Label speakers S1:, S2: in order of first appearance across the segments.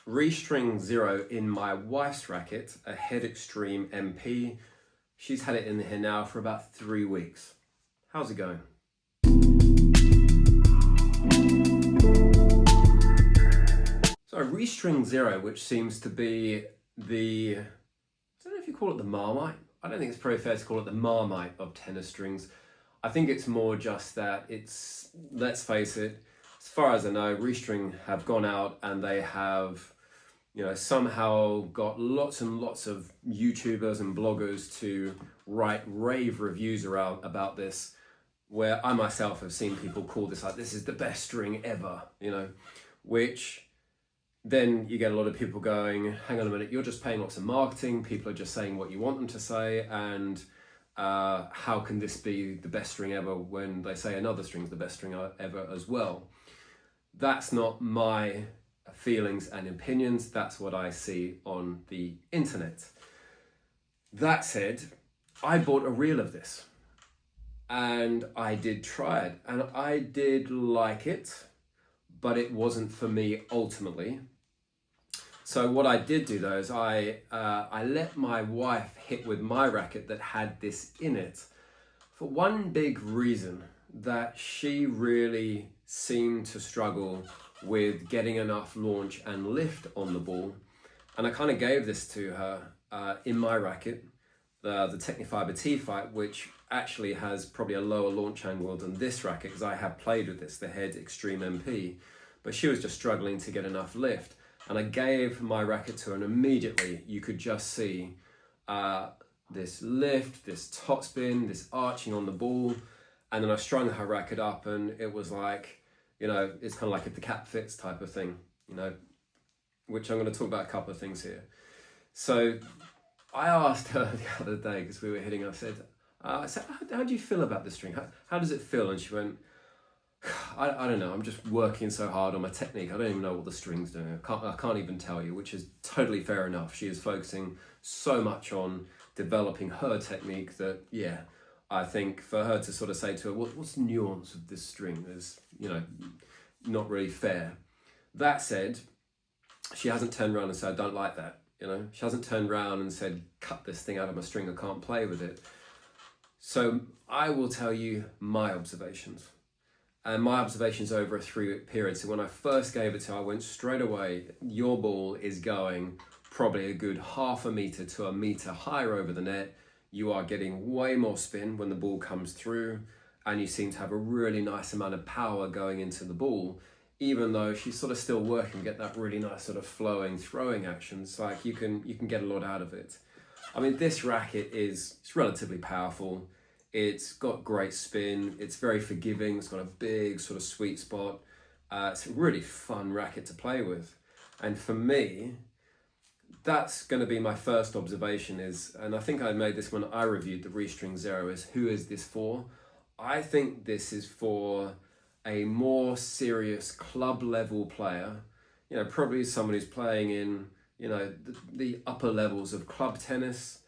S1: Restring Zero in my wife's racket, a Head Extreme MP. She's had it in here now for about 3 weeks. How's it going? So Restring Zero, which seems to be I don't know if you call it the Marmite. I don't think it's probably fair to call it the Marmite of tennis strings. I think it's more just that let's face it, as far as I know, Restring have gone out and they have, somehow got lots and lots of YouTubers and bloggers to write rave reviews about this, where I myself have seen people call this like, this is the best string ever, which then you get a lot of people going, hang on a minute, you're just paying lots of marketing, people are just saying what you want them to say, and how can this be the best string ever when they say another string's the best string ever as well? That's not my feelings and opinions, that's what I see on the internet. That said, I bought a reel of this and I did try it and I did like it, but it wasn't for me ultimately. So what I did do though is I let my wife hit with my racket that had this in it for one big reason, that she really seemed to struggle with getting enough launch and lift on the ball. And I kind of gave this to her in my racket, the Technifiber T-Fight, which actually has probably a lower launch angle than this racket because I have played with this, the Head Extreme MP, but she was just struggling to get enough lift. And I gave my racket to her and immediately you could just see this lift, this topspin, this arching on the ball. And then I strung her racket up and it was like, it's kind of like if the cap fits type of thing, which I'm going to talk about a couple of things here. So I asked her the other day, because we were hitting, I said, how do you feel about this string? How does it feel? And she went, I don't know, I'm just working so hard on my technique. I don't even know what the string's doing. I can't even tell you, which is totally fair enough. She is focusing so much on developing her technique that, I think for her to sort of say to her, what's the nuance of this string is, not really fair. That said, she hasn't turned around and said, I don't like that. She hasn't turned around and said, cut this thing out of my string, I can't play with it. So I will tell you my observations. And my observations over a 3-week period. So when I first gave it to her, I went straight away, your ball is going probably a good 0.5 meter to 1 meter higher over the net. You are getting way more spin when the ball comes through, and you seem to have a really nice amount of power going into the ball, even though she's sort of still working, get that really nice sort of flowing throwing action. It's like you can get a lot out of it. I mean, this racket it's relatively powerful. It's got great spin. It's very forgiving. It's got a big sort of sweet spot. It's a really fun racket to play with. And for me, that's going to be my first observation and I think I made this when I reviewed the Restring Zero, is who is this for? I think this is for a more serious club level player, probably someone who's playing in, the upper levels of club tennis,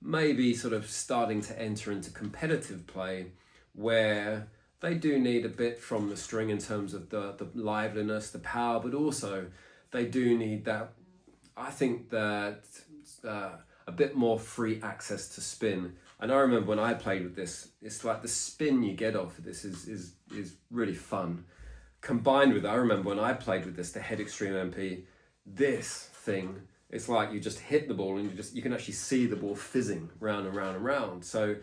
S1: maybe sort of starting to enter into competitive play where they do need a bit from the string in terms of the liveliness, the power, but also they do need that, I think that a bit more free access to spin. And I remember when I played with this, it's like the spin you get off of this is really fun. Combined with, I remember when I played with this, the Head Extreme MP, this thing, it's like you just hit the ball and you can actually see the ball fizzing round and round and round. So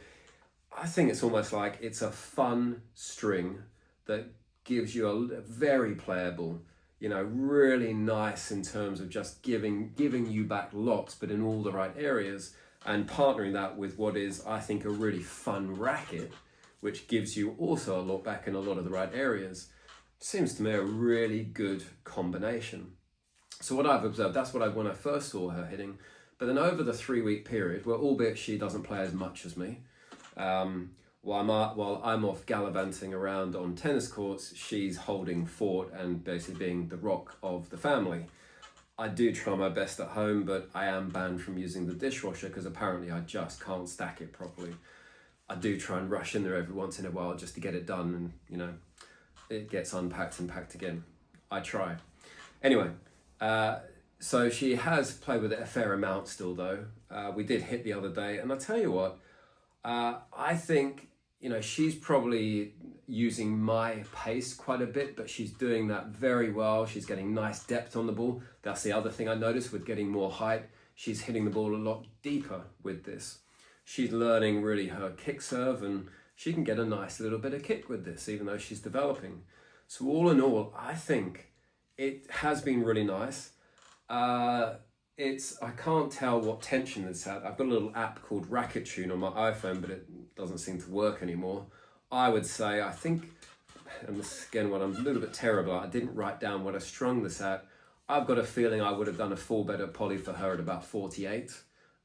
S1: I think it's almost like it's a fun string that gives you a very playable, really nice in terms of just giving you back lots, but in all the right areas, and partnering that with what is, I think, a really fun racket, which gives you also a lot back in a lot of the right areas. Seems to me a really good combination. So what I've observed, that's what when I first saw her hitting, but then over the 3-week period, where albeit she doesn't play as much as me, while I'm off gallivanting around on tennis courts, she's holding fort and basically being the rock of the family. I do try my best at home, but I am banned from using the dishwasher because apparently I just can't stack it properly. I do try and rush in there every once in a while just to get it done, and it gets unpacked and packed again. I try. Anyway, So she has played with it a fair amount still though. We did hit the other day, and I tell you what, I think, she's probably using my pace quite a bit, but she's doing that very well. She's getting nice depth on the ball. That's the other thing I noticed with getting more height. She's hitting the ball a lot deeper with this. She's learning really her kick serve, and she can get a nice little bit of kick with this, even though she's developing. So all in all, I think it has been really nice. I can't tell what tension it's at. I've got a little app called Racket Tune on my iPhone, but it doesn't seem to work anymore. I would say, I think, and this is again what I'm a little bit terrible at, I didn't write down what I strung this at. I've got a feeling I would have done a full bed of poly for her at about 48.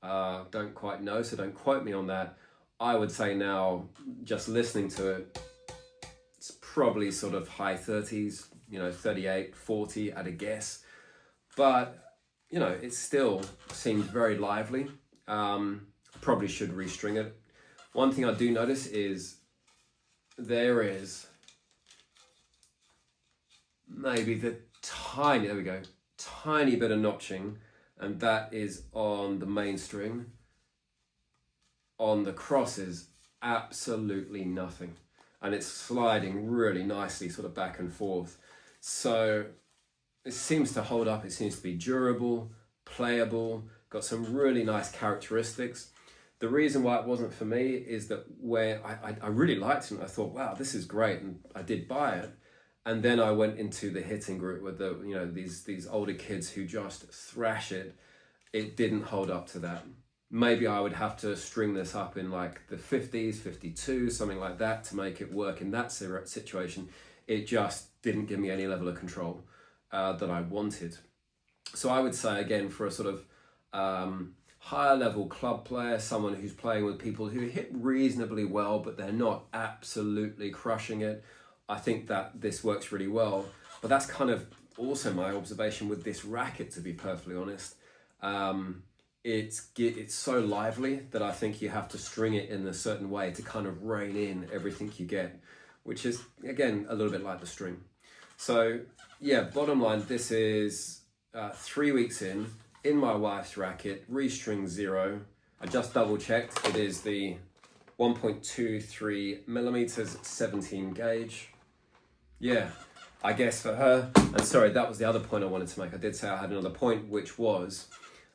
S1: Don't quite know, so don't quote me on that. I would say now, just listening to it, it's probably sort of high 30s, 38, 40 at a guess. But, it still seems very lively. Probably should restring it. One thing I do notice is there is maybe there we go, tiny bit of notching, and that is on the main string. On the crosses, absolutely nothing. And it's sliding really nicely sort of back and forth. So it seems to hold up. It seems to be durable, playable, got some really nice characteristics. The reason why it wasn't for me is that where I really liked it, and I thought, wow, this is great, and I did buy it. And then I went into the hitting group with these older kids who just thrash it. It didn't hold up to that. Maybe I would have to string this up in like the 50s, 52, something like that to make it work in that situation. It just didn't give me any level of control that I wanted. So I would say, again, for a sort of higher level club player, someone who's playing with people who hit reasonably well, but they're not absolutely crushing it, I think that this works really well. But that's kind of also my observation with this racket, to be perfectly honest. It's so lively that I think you have to string it in a certain way to kind of rein in everything you get, which is, again, a little bit like the string. So yeah, bottom line, this is 3 weeks in my wife's racket, Restring Zero. I just double checked, it is the 1.23 millimeters, 17 gauge. Yeah, I guess for her, and sorry, that was the other point I wanted to make. I did say I had another point, which was,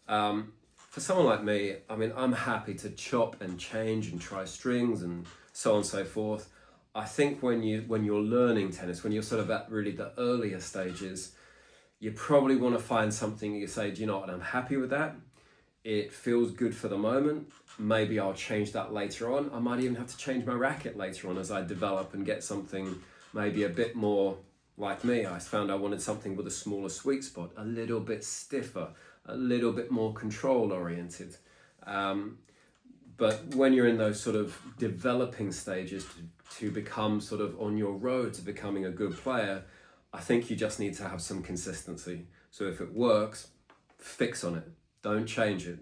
S1: for someone like me, I mean, I'm happy to chop and change and try strings and so on and so forth. I think when you're learning tennis, when you're sort of at really the earlier stages, you probably want to find something you say, do you know what, I'm happy with that. It feels good for the moment. Maybe I'll change that later on. I might even have to change my racket later on as I develop and get something maybe a bit more like me. I found I wanted something with a smaller sweet spot, a little bit stiffer, a little bit more control oriented. But when you're in those sort of developing stages to become sort of on your road to becoming a good player, I think you just need to have some consistency. So if it works, fix on it. Don't change it.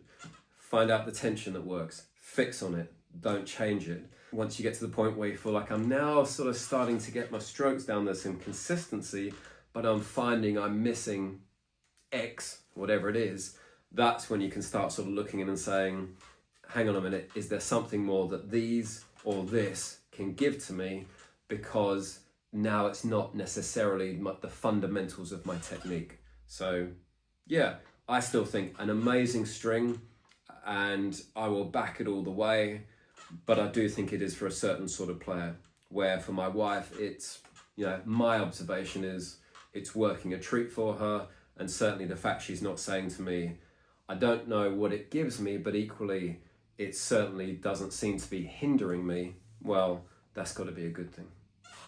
S1: Find out the tension that works. Fix on it. Don't change it. Once you get to the point where you feel like I'm now sort of starting to get my strokes down, there's some consistency, but I'm finding I'm missing X, whatever it is, that's when you can start sort of looking in and saying, hang on a minute, is there something more that these or this can give to me? Because now it's not necessarily the fundamentals of my technique. So yeah, I still think an amazing string, and I will back it all the way, but I do think it is for a certain sort of player, where for my wife, it's, my observation is it's working a treat for her, and certainly the fact she's not saying to me, I don't know what it gives me, but equally, it certainly doesn't seem to be hindering me. Well, that's got to be a good thing.